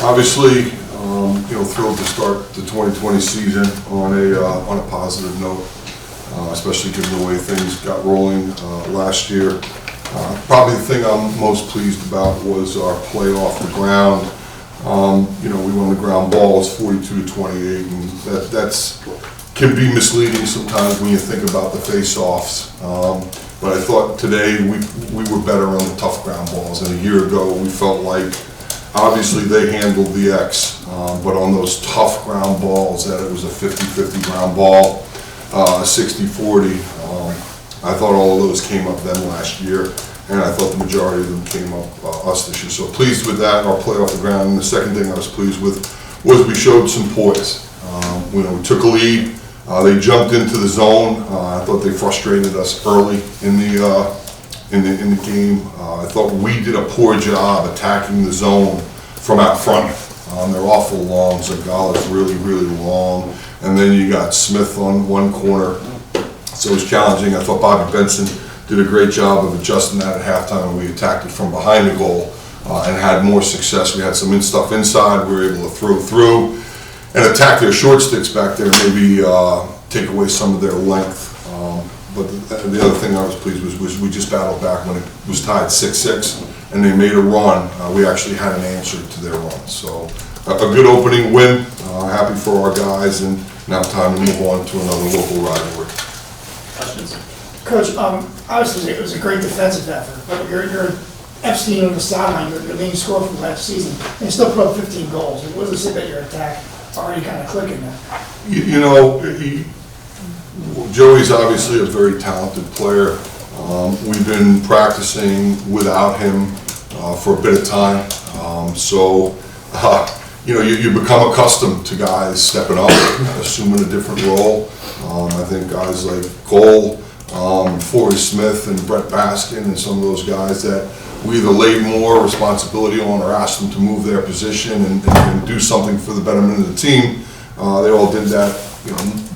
Obviously, thrilled to start the 2020 season on a positive note, especially given the way things got rolling last year. Probably the thing I'm most pleased about was our play off the ground. We won the ground balls 42-28, and that's can be misleading sometimes when you think about the face-offs. But I thought today we were better on the tough ground balls, and a year ago we felt like obviously they handled the X, but on those tough ground balls, that it was a 50-50 ground ball, 60-40. I thought all of those came up then last year, and I thought the majority of them came up us this year. So pleased with that, our play off the ground. And the second thing I was pleased with was we showed some poise. We took a lead. They jumped into the zone. I thought they frustrated us early in the game. I thought we did a poor job attacking the zone from out front. They're awful long. Zagala's really, really long. And then you got Smith on one corner. So it was challenging. I thought Bobby Benson did a great job of adjusting that at halftime, and we attacked it from behind the goal and had more success. We had some stuff inside. We were able to throw through and attack their short sticks back there, maybe take away some of their length. But the other thing I was pleased with was we just battled back when it was tied 6-6, and they made a run. We actually had an answer to their run. So a good opening win. Happy for our guys, and now time to move on to another local rivalry. Questions? Coach, obviously it was a great defensive effort, but you're Epstein on the sideline, your leading scorer from last season, and you still put up 15 goals. What does it say about your attack? It's already kind of clicking now. Joey's obviously a very talented player. We've been practicing without him for a bit of time. You become accustomed to guys stepping up, assuming a different role. I think guys like Cole, Forrest Smith, and Brett Baskin, and some of those guys that we either laid more responsibility on or asked them to move their position and do something for the betterment of the team. They all did that,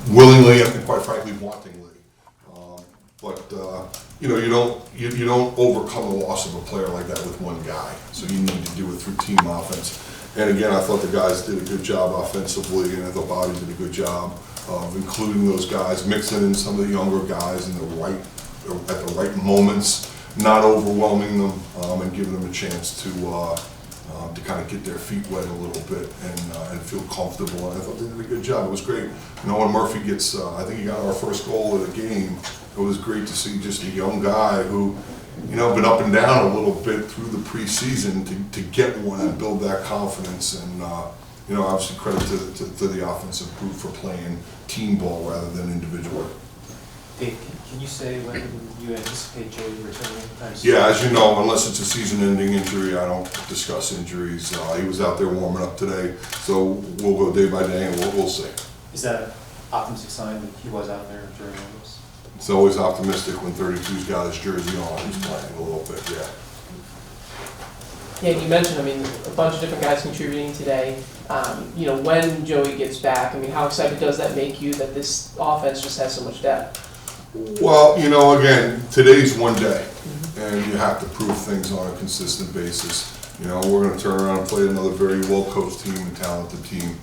willingly and quite frankly wantingly. You don't overcome the loss of a player like that with one guy. So you need to do it through team offense. And again, I thought the guys did a good job offensively, and I thought Bobby did a good job of including those guys, mixing in some of the younger guys at the right moments, not overwhelming them, and giving them a chance to kind of get their feet wet a little bit and feel comfortable. And I thought they did a good job. It was great. When Murphy gets, I think he got our first goal of the game. It was great to see just a young guy who, been up and down a little bit through the preseason to get one and build that confidence. And obviously credit to the offensive group for playing team ball rather than individual. Dave, can you say when you anticipate Joey returning? Yeah, as you know, unless it's a season-ending injury, I don't discuss injuries. He was out there warming up today, so we'll go day by day and we'll see. Is that an optimistic sign that he was out there during all this? It's always optimistic when 32's got his jersey on. He's playing a little bit, yeah. Yeah, you mentioned, a bunch of different guys contributing today. When Joey gets back, how excited does that make you that this offense just has so much depth? Well, again, today's one day, and you have to prove things on a consistent basis. We're going to turn around and play another very well-coached team and talented team.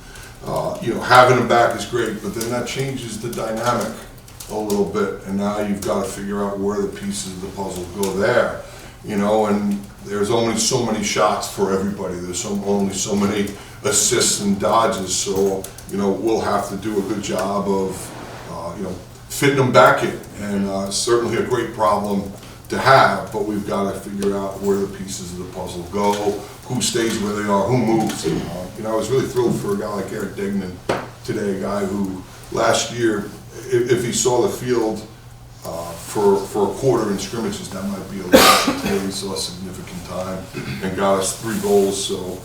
Having him back is great, but then that changes the dynamic a little bit, and now you've got to figure out where the pieces of the puzzle go there. And there's only so many shots for everybody. There's only so many assists and dodges, so we'll have to do a good job of fitting them back in, and certainly a great problem to have, but we've got to figure out where the pieces of the puzzle go, who stays where they are, who moves. I was really thrilled for a guy like Eric Degnan today, a guy who last year, if he saw the field for a quarter in scrimmages, that might be a lot. Today he saw a significant time and got us 3 goals, so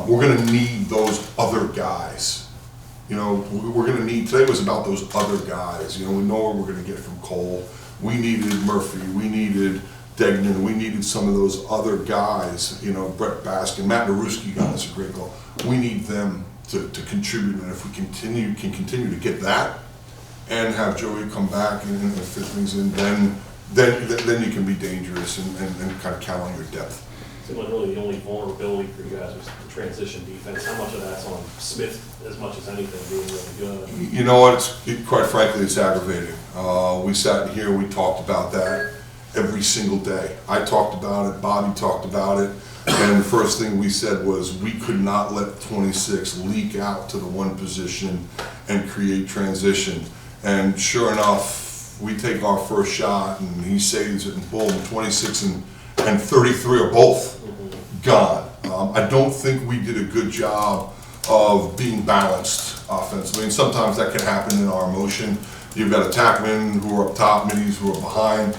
we're going to need those other guys. We're going to need, today was about those other guys. We know what we're going to get from Cole. We needed Murphy, we needed Degnan, we needed some of those other guys, Brett Baskin, Matt Naruski got us a great goal. We need them to contribute, and if we can continue to get that and have Joey come back and fit things in, then you can be dangerous and kind of count on your depth. seemed like really the only vulnerability for you guys was the transition defense. How much of that's on Smith as much as anything being really good? You know what, quite frankly, it's aggravating. We sat in here, we talked about that every single day. I talked about it, Bobby talked about it, and the first thing we said was we could not let 26 leak out to the one position and create transition. And sure enough, we take our first shot and he saves it and boom, 26 and 33 are both gone. I don't think we did a good job of being balanced offensively. I mean, sometimes that can happen in our motion. You've got attackmen who are up top, middies who are behind.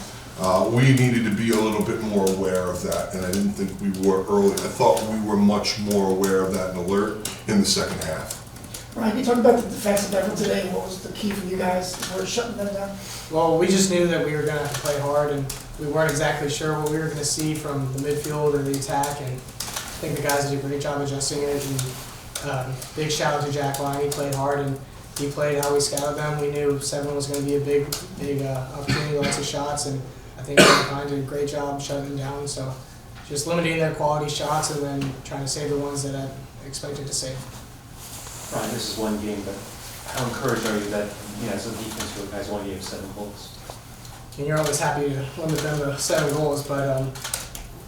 We needed to be a little bit more aware of that, and I didn't think we were early. I thought we were much more aware of that and alert in the second half. Ryan, can you talk about the defensive effort today? What was the key for you guys for shutting them down? Well, we just knew that we were going to have to play hard, and we weren't exactly sure what we were going to see from the midfield or the attack, and I think the guys did a great job adjusting it. And big shout out to Jack Line. He played hard, and he played how we scouted them. We knew 7 was going to be a big opportunity, lots of shots, and I think Mankind did a great job shutting them down. So just limiting their quality shots and then trying to save the ones that I expected to save. Ryan, this is one game, but how encouraged are you that, as a defense, you guys only gave 7 goals? And you're always happy to limit them to 7 goals, but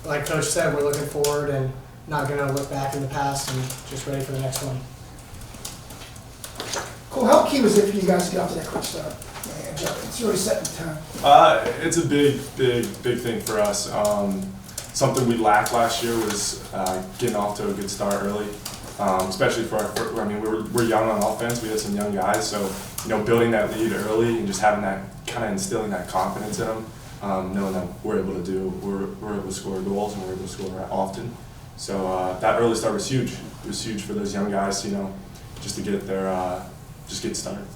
like Coach said, we're looking forward and not going to look back in the past and just ready for the next one. Cool, how key was it for you guys to get off to that quick start? It's really setting the tone. It's a big thing for us. Something we lacked last year was getting off to a good start early, especially for our. I mean, we're young on offense. We had some young guys, so building that lead early and just having that kind of instilling that confidence in them, knowing that we're able to score goals and we're able to score often. So that early start was huge. It was huge for those young guys, just to get their just get started.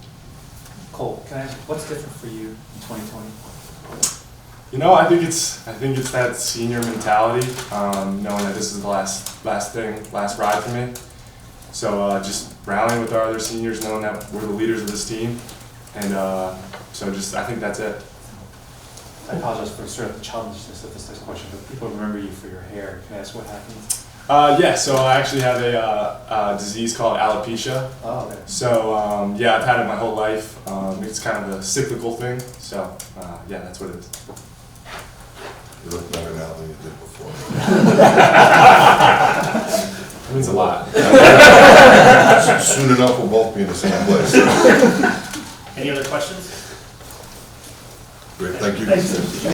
Cole, can I ask, what's different for you in 2020? I think it's that senior mentality, knowing that this is the last ride for me. So just rallying with our other seniors, knowing that we're the leaders of this team, and I think that's it. I apologize for sort of the challenges of this next question, but people remember you for your hair. Can I ask what happened? Yeah, so I actually have a disease called alopecia. Oh, okay. So I've had it my whole life. It's kind of a cyclical thing. So that's what it is. You look better now than you did before. It means a lot. Soon enough, we'll both be in the same place. Any other questions? Great, thank you. Thanks.